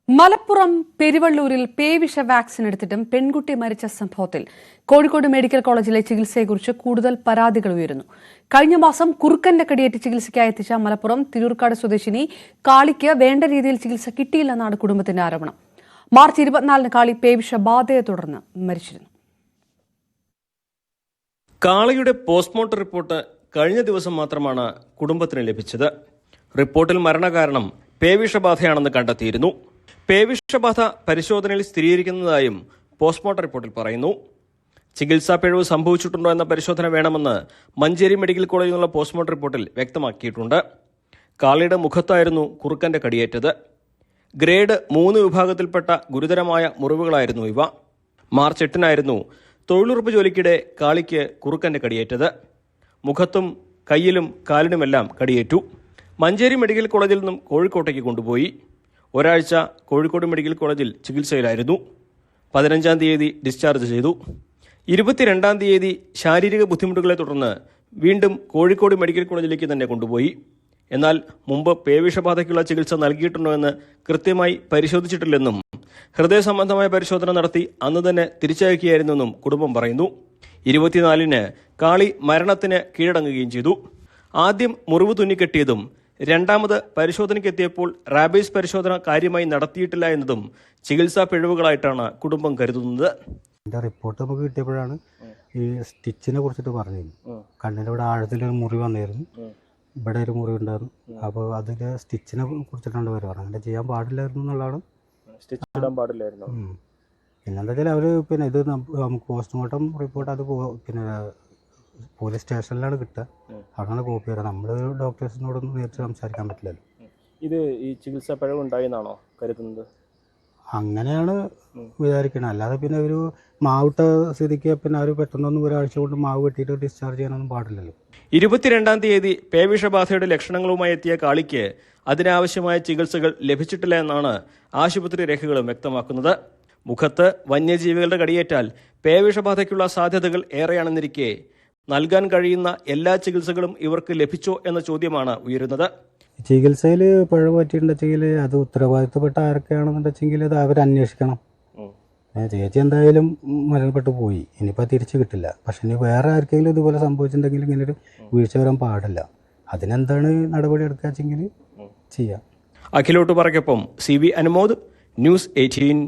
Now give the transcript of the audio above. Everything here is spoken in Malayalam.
മലപ്പുറം പെരുവള്ളൂരിൽ പേവിഷ വാക്സിൻ എടുത്തിട്ടും പെൺകുട്ടി മരിച്ച സംഭവത്തിൽ കോഴിക്കോട് മെഡിക്കൽ കോളേജിലെ ചികിത്സയെക്കുറിച്ച് കൂടുതൽ പരാതികൾ ഉയരുന്നു. കഴിഞ്ഞ മാസം കുറുക്കന്റെ കടിയേറ്റ് ചികിത്സയ്ക്കായി എത്തിച്ച മലപ്പുറം തിരൂർക്കാട് സ്വദേശിനി കാളിക്ക് വേണ്ട രീതിയിൽ ചികിത്സ കിട്ടിയില്ലെന്നാണ് കുടുംബത്തിന്റെ ആരോപണം. മാർച്ച് 24-ന് കാളി പേവിഷ ബാധയെ തുടർന്ന് മരിച്ചിരുന്നു. കാളിയുടെ പോസ്റ്റ്മോർട്ടം റിപ്പോർട്ട് കഴിഞ്ഞ ദിവസം മാത്രമാണ് കുടുംബത്തിന് ലഭിച്ചത്. റിപ്പോർട്ടിൽ മരണകാരണം പേവിഷബാധയാണെന്ന് കണ്ടെത്തിയിരുന്നു. പേവിഷബാധ പരിശോധനയിൽ സ്ഥിരീകരിക്കുന്നതായും പോസ്റ്റ്മോർട്ടം റിപ്പോർട്ടിൽ പറയുന്നു. ചികിത്സാ പിഴവ് സംഭവിച്ചിട്ടുണ്ടോ എന്ന പരിശോധന വേണമെന്ന് മഞ്ചേരി മെഡിക്കൽ കോളേജിൽ നിന്നുള്ള പോസ്റ്റ്മോർട്ടം റിപ്പോർട്ടിൽ വ്യക്തമാക്കിയിട്ടുണ്ട്. കാളിയുടെ മുഖത്തായിരുന്നു കുറുക്കന്റെ കടിയേറ്റത്. ഗ്രേഡ് 3 വിഭാഗത്തിൽപ്പെട്ട ഗുരുതരമായ മുറിവുകളായിരുന്നു ഇവ. മാർച്ച് 8-നായിരുന്നു തൊഴിലുറപ്പ് ജോലിക്കിടെ കാളിക്ക് കുറുക്കന്റെ കടിയേറ്റത്. മുഖത്തും കയ്യിലും കാലിനുമെല്ലാം കടിയേറ്റു. മഞ്ചേരി മെഡിക്കൽ കോളേജിൽ നിന്നും കോഴിക്കോട്ടേക്ക് കൊണ്ടുപോയി. ഒരാഴ്ച കോഴിക്കോട് മെഡിക്കൽ കോളേജിൽ ചികിത്സയിലായിരുന്നു. 15-ാം തീയതി ഡിസ്ചാർജ് ചെയ്തു. 22-ാം തീയതി ശാരീരിക ബുദ്ധിമുട്ടുകളെ തുടർന്ന് വീണ്ടും കോഴിക്കോട് മെഡിക്കൽ കോളേജിലേക്ക് തന്നെ കൊണ്ടുപോയി. എന്നാൽ മുമ്പ് പേവിഷബാധയ്ക്കുള്ള ചികിത്സ നൽകിയിട്ടുണ്ടോ എന്ന് കൃത്യമായി പരിശോധിച്ചിട്ടില്ലെന്നും ഹൃദയ സംബന്ധമായ പരിശോധന നടത്തി അന്ന് തന്നെ തിരിച്ചയക്കുകയായിരുന്നെന്നും കുടുംബം പറയുന്നു. 24-ന് കാളി മരണത്തിന് കീഴടങ്ങുകയും ചെയ്തു. ആദ്യം മുറിവ് തുന്നിക്കെട്ടിയതും രണ്ടാമത് പരിശോധനയ്ക്കെത്തിയപ്പോൾ റാബീസ് പരിശോധന കാര്യമായി നടത്തിയിട്ടില്ല എന്നതും ചികിത്സാ പിഴവുകളായിട്ടാണ് കുടുംബം കരുതുന്നത്. എൻ്റെ റിപ്പോർട്ട് നമുക്ക് കിട്ടിയപ്പോഴാണ് ഈ സ്റ്റിച്ചിനെ കുറിച്ചിട്ട് പറഞ്ഞിരുന്നു. കണ്ണിൻ്റെ ഇവിടെ ആഴത്തിലൊരു മുറി വന്നിരുന്നു, ഇവിടെ ഒരു മുറി ഉണ്ടായിരുന്നു. അപ്പോൾ അതിൽ സ്റ്റിച്ചിനെ കുറിച്ചിട്ടാണ് അവർ പറഞ്ഞത്. അങ്ങനെ ചെയ്യാൻ പാടില്ലായിരുന്നു എന്നുള്ളതാണ്. പിന്നെന്താ വെച്ചാൽ അവർ ഇത് നമുക്ക് പോസ്റ്റ്മോർട്ടം റിപ്പോർട്ട് അത് പോലീസ് സ്റ്റേഷനിലാണ് കിട്ടുക. അവിടെയാണ് കോപ്പി വരാം. നമ്മൾ ഡോക്ടേഴ്സിനോടൊന്നും നേരിട്ട് സംസാരിക്കാൻ പറ്റില്ലല്ലോ. ഇത് ഈ ചികിത്സാ പിഴവ് ഉണ്ടായെന്നാണോ കരുതുന്നത്? അങ്ങനെയാണ് വിചാരിക്കണം. അല്ലാതെ പിന്നെ ഒരു മാവിട്ട സ്ഥിതിക്ക് പിന്നെ അവർ പെട്ടെന്നൊന്നും ഒരാഴ്ച കൊണ്ട് മാവ് വെട്ടിയിട്ട് ഡിസ്ചാർജ് ചെയ്യാനൊന്നും പാടില്ലല്ലോ. 22-ാം തീയതി പേവിഷബാധയുടെ ലക്ഷണങ്ങളുമായി എത്തിയ കാളിക്ക് അതിനാവശ്യമായ ചികിത്സകൾ ലഭിച്ചിട്ടില്ല എന്നാണ് ആശുപത്രി രേഖകളും വ്യക്തമാക്കുന്നത്. മുഖത്ത് വന്യജീവികളുടെ കടിയേറ്റാൽ പേവിഷബാധയ്ക്കുള്ള സാധ്യതകൾ ഏറെയാണെന്നിരിക്കെ നൽകാൻ കഴിയുന്ന എല്ലാ ചികിത്സകളും ഇവർക്ക് ലഭിച്ചോ എന്ന ചോദ്യമാണ് ഉയരുന്നത്. ചികിത്സയിൽ പിഴവ് പറ്റിയിട്ടുണ്ടെങ്കിൽ അത് ഉത്തരവാദിത്തപ്പെട്ട ആരൊക്കെയാണെന്നുണ്ടെങ്കിൽ അത് അവർ അന്വേഷിക്കണം. ചേച്ചി എന്തായാലും മരണപ്പെട്ടു പോയി, ഇനിയിപ്പോൾ തിരിച്ചു കിട്ടില്ല. പക്ഷെ ഇനി വേറെ ആർക്കെങ്കിലും ഇതുപോലെ സംഭവിച്ചിട്ടുണ്ടെങ്കിൽ ഇങ്ങനൊരു വീഴ്ച വരാൻ പാടില്ല. അതിനെന്താണ് നടപടി എടുക്കുക ചെയ്യാം. അഖിലോട്ട് പറയ്ക്കൊപ്പം CV അനുമോദ്, News 18.